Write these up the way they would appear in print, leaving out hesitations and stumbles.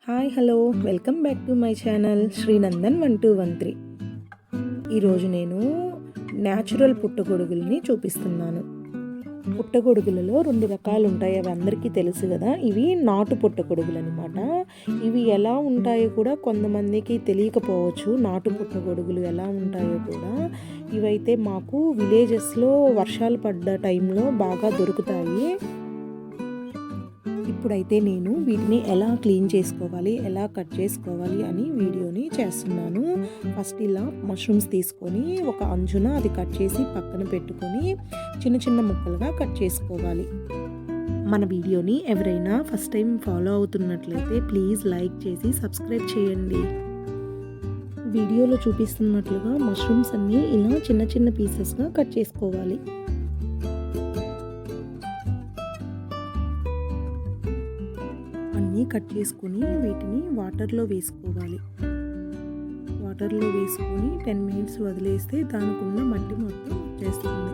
Hi hello welcome back to my channel Srinandan 1213. ఈరోజు నేను natural పుట్టగొడుగుల్ని చూపిస్తున్నాను. పుట్టగొడుగులలో 2 రకాలు ఉంటాయి, అవి అందరికీ తెలుసు కదా. ఇవి నాటు పుట్టగొడుగులు అనమాట. ఇవి ఎలా ఉంటాయో కూడా కొంతమందికి తెలియకపోవచ్చు. నాటు పుట్టగొడుగులు ఎలా ఉంటాయో కూడా. ఇవైతే మాకు విలేజెస్లో వర్షాలు పడ్డ టైంలో బాగా దొరుకుతాయి. ఇప్పుడైతే నేను వీటిని ఎలా క్లీన్ చేసుకోవాలి, ఎలా కట్ చేసుకోవాలి అని వీడియోని చేస్తున్నాను. ఫస్ట్ ఇలా మష్రూమ్స్ తీసుకొని ఒక అంచున అది కట్ చేసి పక్కన పెట్టుకొని చిన్న చిన్న ముక్కలుగా కట్ చేసుకోవాలి. మన వీడియోని ఎవరైనా ఫస్ట్ టైం ఫాలో అవుతున్నట్లయితే ప్లీజ్ లైక్ చేసి సబ్స్క్రైబ్ చేయండి. వీడియోలో చూపిస్తున్నట్లుగా మష్రూమ్స్ అన్నీ ఇలా చిన్న చిన్న పీసెస్గా కట్ చేసుకోవాలి. అన్నీ కట్ చేసుకొని వీటిని వాటర్లో వేసుకోవాలి. వాటర్లో వేసుకొని 10 మినిట్స్ వదిలేస్తే దానికి ఉన్న మట్టి మొత్తం వచ్చేస్తుంది.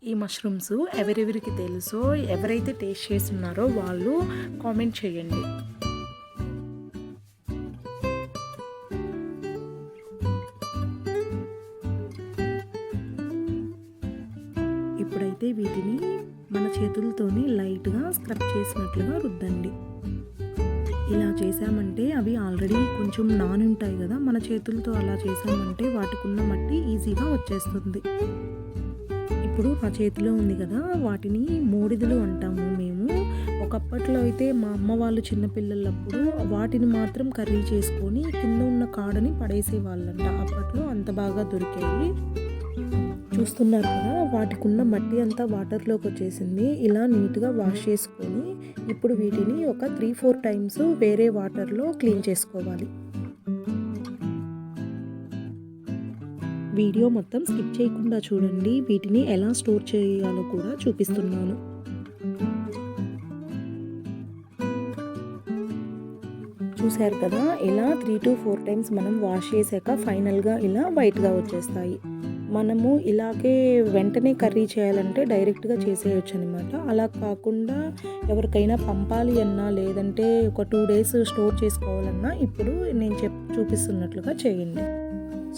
ఈ మష్రూమ్స్ ఎవరెవరికి తెలుసో, ఎవరైతే టేస్ట్ చేస్తున్నారో వాళ్ళు కామెంట్ చేయండి. ఇప్పుడైతే వీటిని మన చేతులతోని లైట్గా స్క్రబ్ చేసినట్లుగా రుద్దండి. ఇలా చేసామంటే అవి ఆల్రెడీ కొంచెం నాని ఉంటాయి కదా, మన చేతులతో అలా చేసామంటే వాటికున్న మట్టి ఈజీగా వచ్చేస్తుంది. ఇప్పుడు నా చేతిలో ఉంది కదా, వాటిని మోడిదులు అంటాము మేము. ఒకప్పట్లో అయితే మా అమ్మ వాళ్ళు చిన్నపిల్లలప్పుడు వాటిని మాత్రం కర్రీ చేసుకొని కింద ఉన్న కాడని పడేసేవాళ్ళంట. అప్పట్లో అంత బాగా దొరికాయి. చూస్తున్నారు కదా, వాటికున్న మట్టి అంతా వాటర్లోకి వచ్చేసింది. ఇలా నీట్గా వాష్ చేసుకొని ఇప్పుడు వీటిని ఒక 3-4 టైమ్స్ వేరే వాటర్లో క్లీన్ చేసుకోవాలి. వీడియో మొత్తం స్కిప్ చేయకుండా చూడండి. వీటిని ఎలా స్టోర్ చేయాలో కూడా చూపిస్తున్నాను. చూశారు కదా, ఇలా 3-4 టైమ్స్ మనం వాష్ చేశాక ఫైనల్గా ఇలా వైట్గా వచ్చేస్తాయి. మనము ఇలాగే వెంటనే కర్రీ చేయాలంటే డైరెక్ట్గా చేసేయచ్చు అనమాట. అలా కాకుండా ఎవరికైనా పంపాలి అన్నా లేదంటే ఒక 2 డేస్ స్టోర్ చేసుకోవాలన్నా ఇప్పుడు నేను చూపిస్తున్నట్లుగా చేయండి.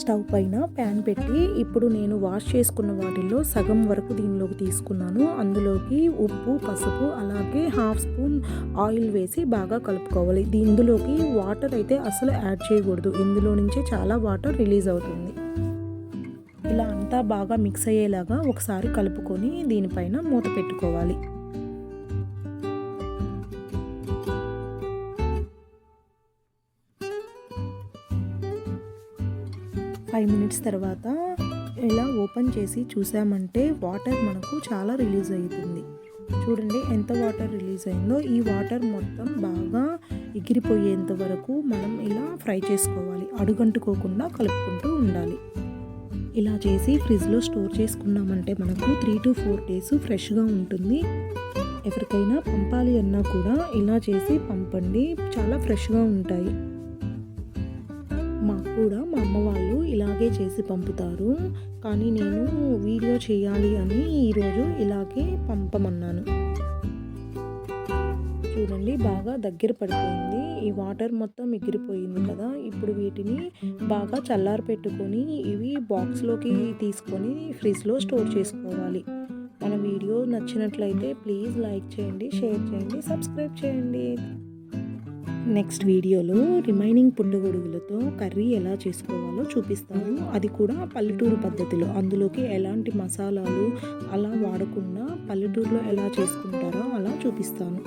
స్టవ్ పైన ప్యాన్ పెట్టి ఇప్పుడు నేను వాష్ చేసుకున్న వాటిల్లో సగం వరకు దీనిలోకి తీసుకున్నాను. అందులోకి ఉప్పు, పసుపు అలాగే 1/2 స్పూన్ ఆయిల్ వేసి బాగా కలుపుకోవాలి. ఇందులోకి వాటర్ అయితే అసలు యాడ్ చేయకూడదు, ఇందులో నుంచే చాలా వాటర్ రిలీజ్ అవుతుంది. ఇలా అంతా బాగా మిక్స్ అయ్యేలాగా ఒకసారి కలుపుకొని దీనిపైన మూత పెట్టుకోవాలి. 5 మినిట్స్ తర్వాత ఇలా ఓపెన్ చేసి చూసామంటే వాటర్ మనకు చాలా రిలీజ్ అవుతుంది. చూడండి ఎంత వాటర్ రిలీజ్ అయిందో. ఈ వాటర్ మొత్తం బాగా ఎగిరిపోయేంత వరకు మనం ఇలా ఫ్రై చేసుకోవాలి. అడుగంటుకోకుండా కలుపుకుంటూ ఉండాలి. ఇలా చేసి ఫ్రిడ్జ్లో స్టోర్ చేసుకున్నామంటే మనకు 3-4 డేస్ ఫ్రెష్గా ఉంటుంది. ఎవరికైనా పంపాలి అన్నా కూడా ఇలా చేసి పంపండి, చాలా ఫ్రెష్గా ఉంటాయి. మాకు కూడా మా అమ్మ వాళ్ళు ఇలాగే చేసి పంపుతారు, కానీ నేను వీడియో చేయాలి అని ఈరోజు ఇలాగే పంపమన్నాను. చూడండి బాగా దగ్గర పడిపోయింది. ఈ వాటర్ మొత్తం ఎగిరిపోయింది కదా. ఇప్పుడు వీటిని బాగా చల్లారి పెట్టుకొని ఇవి బాక్స్లోకి తీసుకొని ఫ్రిడ్జ్లో స్టోర్ చేసుకోవాలి. మన వీడియో నచ్చినట్లయితే ప్లీజ్ లైక్ చేయండి, షేర్ చేయండి, సబ్స్క్రైబ్ చేయండి. నెక్స్ట్ వీడియోలో రిమైనింగ్ పుట్టగొడుగులతో కర్రీ ఎలా చేసుకోవాలో చూపిస్తాను. అది కూడా పల్లెటూరు పద్ధతిలో, అందులోకి ఎలాంటి మసాలాలు అలా వాడకుండా పల్లెటూరులో ఎలా చేసుకుంటారో అలా చూపిస్తాను.